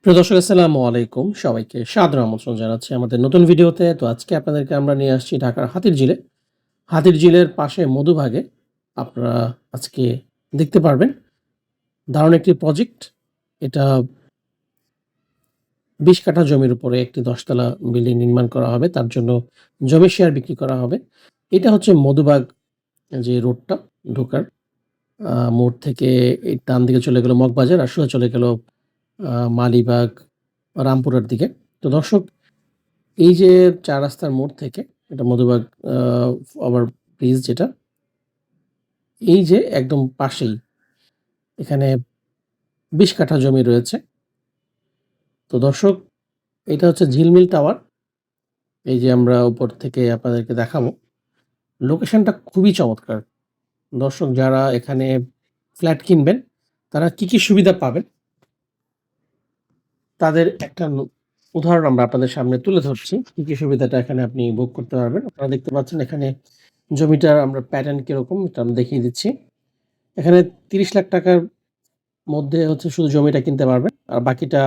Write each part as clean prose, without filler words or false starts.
প্রিয় দর্শক আসসালামু আলাইকুম। সবাইকে সাদর আমন্ত্রণ জানাচ্ছি আমাদের নতুন ভিডিওতে। তো আজকে আপনাদেরকে আমরা নিয়ে আসছি ঢাকার হাতিরঝিলে। হাতিরঝিলের পাশে মধুবাগে আপনারা আজকে দেখতে পারবেন দারুণ একটি প্রজেক্ট। এটা ২০ কাঠা জমির উপরে একটি ১০ তলা বিল্ডিং নির্মাণ করা হবে। তার জন্য জমির শেয়ার বিক্রি করা হবে। এটা হচ্ছে মধুবাগ যে রোডটা ঢোকার মোড় থেকে এই ডান দিকে চলে গেল মগবাজার আর সোজা চলে গেল মালিবাগ, রামপুরার দিকে। তো দর্শক এই যে ৪ রাস্তার মোড় থেকে এটা মধুবাগ আ ওভার ব্রিজ যেটা, এই যে একদম পাশেই এখানে ২০ কাঠা জমি রয়েছে। তো দর্শক এটা হচ্ছে ঝিলমিল টাওয়ার। এই যে আমরা উপর থেকে আপনাদেরকে দেখাবো। লোকেশনটা খুবই চমৎকার। দর্শক যারা এখানে ফ্ল্যাট কিনবেন তারা কি সুবিধা পাবেন তাদের একটা উদাহরণ আমরা আপনাদের সামনে তুলে ধরছি। কি সুবিধাটা এখানে আপনি ভোগ করতে পারবেন। আপনারা দেখতে পাচ্ছেন এখানে জমিটার আমরা প্যাটার্ন কিরকম এটা আমি দেখিয়ে দিচ্ছি। এখানে ৩০ লাখ টাকার মধ্যে হচ্ছে শুধু জমিটা কিনতে পারবেন। আর বাকিটা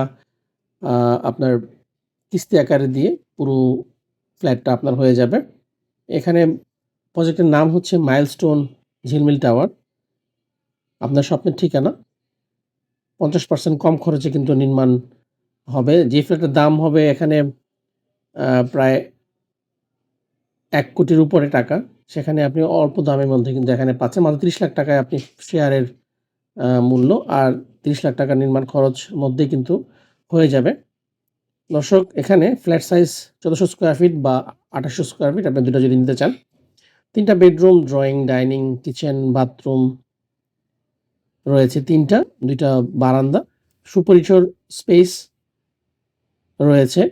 আপনার কিস্তি আকারে দিয়ে পুরো ফ্ল্যাটটা আপনার হয়ে যাবে। এখানে প্রজেক্টের নাম হচ্ছে মাইলস্টোন ঝিলমিল টাওয়ার। আপনার স্বপ্নের ঠিকানা। ৫০% কম খরচে কিন্তু নির্মাণ হবে। যে ফ্ল্যাটের দাম হবে এখানে প্রায় ১,০০,০০,০০০ উপরে টাকা। সেখানে আপনি অল্প দামের মধ্যে কিন্তু এখানে পাচ্ছেন। মাত্র ৩০ লাখ টাকায় আপনি শেয়ারের মূল্য আর ৩০ লাখ টাকা নির্মাণ খরচ মধ্যেই কিন্তু হয়ে যাবে। দর্শক এখানে ফ্ল্যাট সাইজ ১৪০০ স্কোয়ার ফিট বা ২৮০০ স্কোয়ার ফিট আপনি ২ টা যদি নিতে চান। ৩ টা bedroom, drawing, dining, kitchen, bathroom রয়েছে ৩ টা, ২ টা বারান্দা, সুপরিসর স্পেস রয়েছে।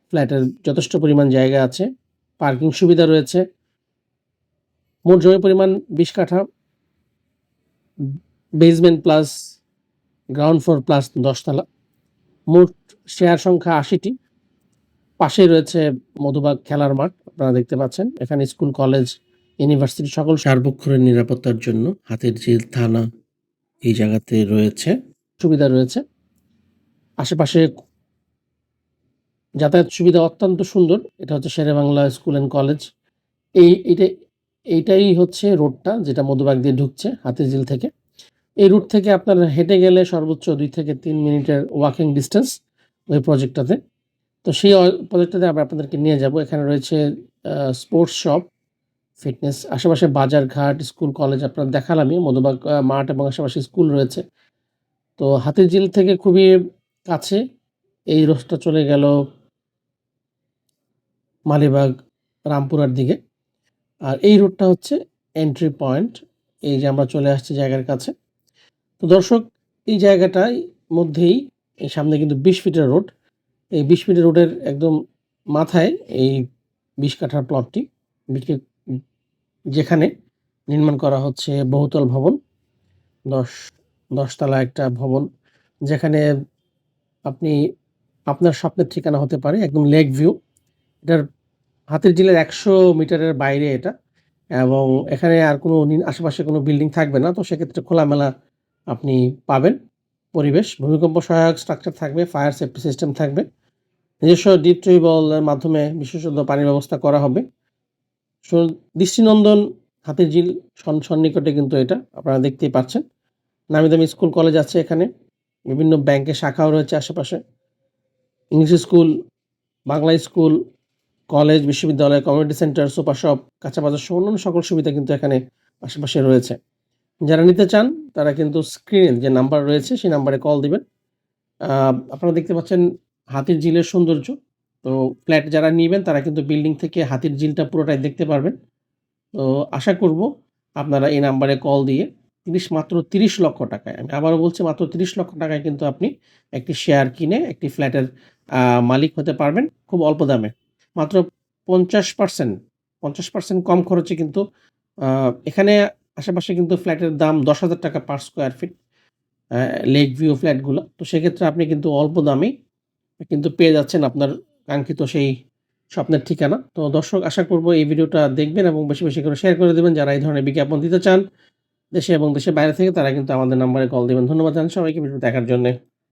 ফ্ল্যাটের যথেষ্ট পরিমাণ জায়গা আছে। পার্কিং সুবিধা রয়েছে। মোট জমির পরিমাণ ২০ কাঠা। Basement plus ground floor plus ১০ তলা। মোট শেয়ার সংখ্যা ৮০ টি। পাশেই রয়েছে মধুবাগ খেলার মাঠ আপনারা দেখতে পাচ্ছেন। এখানে স্কুল, কলেজ, ইউনিভার্সিটি সকল সার্বক্ষণিক নিরাপত্তার জন্য হাতিরঝিল থানা এই জায়গাতে রয়েছে। সুবিধা রয়েছে। আশেপাশে যাতায়াত সুবিধা অত্যন্ত সুন্দর। এটা হচ্ছে শেরেবাংলা স্কুল অ্যান্ড কলেজ। এইটাই হচ্ছে রোডটা যেটা মধুবাগ দিয়ে ঢুকছে হাতিরঝিল থেকে। এই রুট থেকে আপনার হেঁটে গেলে সর্বোচ্চ ২ থেকে ৩ মিনিটের ওয়াকিং ডিসট্যান্স ওই প্রজেক্টটাতে। তো সেই প্রজেক্টটাতে আমরা আপনাদেরকে নিয়ে যাব। এখানে রয়েছে স্পোর্টস শপ, ফিটনেস, আশেপাশে বাজারঘাট, স্কুল, কলেজ আপনার দেখালামই। মধুবাগ মাঠ এবং আশেপাশে স্কুল রয়েছে। তো হাতিরঝিল থেকে খুবই কাছে এই রোডটা চলে গেল মালিবাগ, রামপুরার দিকে। আর এই রোডটা হচ্ছে এন্ট্রি পয়েন্ট। এই যে আমরা চলে আসছি জায়গার কাছে। তো দর্শক এই জায়গাটায় মধ্যেই এই সামনে কিন্তু ২০ ফিটের রোড। এই ২০ ফিটের রোডের একদম মাথায় এই ২০ কাঠার প্লটটি বিক্রি যেখানে নির্মাণ করা হচ্ছে বহুতল ভবন। ১০ ১০ তলা একটা ভবন যেখানে আপনি আপনার স্বপ্নের ঠিকানা হতে পারে একদম লেক ভিউ। এটার হাতিরঝিলের ১০০ মিটারের বাইরে এটা এবং এখানে আর কোনো আশেপাশে কোনো বিল্ডিং থাকবে না। তো সেক্ষেত্রে খোলামেলা আপনি পাবেন পরিবেশ। ভূমিকম্প সহায়ক স্ট্রাকচার থাকবে, ফায়ার সেফটি সিস্টেম থাকবে। নিজস্ব ডিপ টিউবওয়েলের মাধ্যমে বিশুদ্ধ পানির ব্যবস্থা করা হবে। সো দৃষ্টিনন্দন হাতিরঝিল সন্নিকটে কিন্তু এটা আপনারা দেখতেই পাচ্ছেন। নামি দামি স্কুল কলেজ আছে এখানে। বিভিন্ন ব্যাংকের শাখাও রয়েছে আশেপাশে। English school, Bangla school, college, বিশ্ববিদ্যালয়, কমিউনিটি সেন্টার, সুপার শপ, কাঁচা বাজার সহ অন্যান্য সকল সুবিধা কিন্তু এখানে আশেপাশে রয়েছে। যারা নিতে চান তারা কিন্তু স্ক্রিনে যে নাম্বার রয়েছে সেই নাম্বারে কল দিবেন। আপনারা দেখতে পাচ্ছেন হাতিরঝিলের সৌন্দর্য। তো ফ্ল্যাট যারা নিবেন তারা কিন্তু বিল্ডিং থেকে হাতিরঝিলটা পুরোটাই দেখতে পারবেন। তো আশা করব আপনারা এই নাম্বারে কল দিয়ে মাত্র ৩০ লক্ষ টাকায়, আমি আবারও বলছি মাত্র ৩০ লক্ষ টাকায় কিন্তু আপনি একটি শেয়ার কিনে একটি ফ্ল্যাটের মালিক হতে পারবেন খুব অল্প দামে। মাত্র ৫০% ৫০% কম খরচে কিন্তু এখানে আশেপাশে কিন্তু ফ্ল্যাটের দাম ৳১০,০০০ per square feet lake view ফ্ল্যাটগুলো। তো সেক্ষেত্রে আপনি কিন্তু অল্প দামেই কিন্তু পেয়ে যাচ্ছেন আপনার কাঙ্ক্ষিত সেই স্বপ্নের ঠিকানা। তো দর্শক আশা করব এই ভিডিওটা দেখবেন এবং বেশি করে শেয়ার করে দিবেন। যারা এই ধরনের বিজ্ঞাপন দিতে চান দেশে এবং দেশের বাইরে থেকে তারা কিন্তু আমাদের নাম্বারে কল দিবেন। ধন্যবাদ জানাচ্ছি সবাইকে ভিডিও দেখার জন্যে।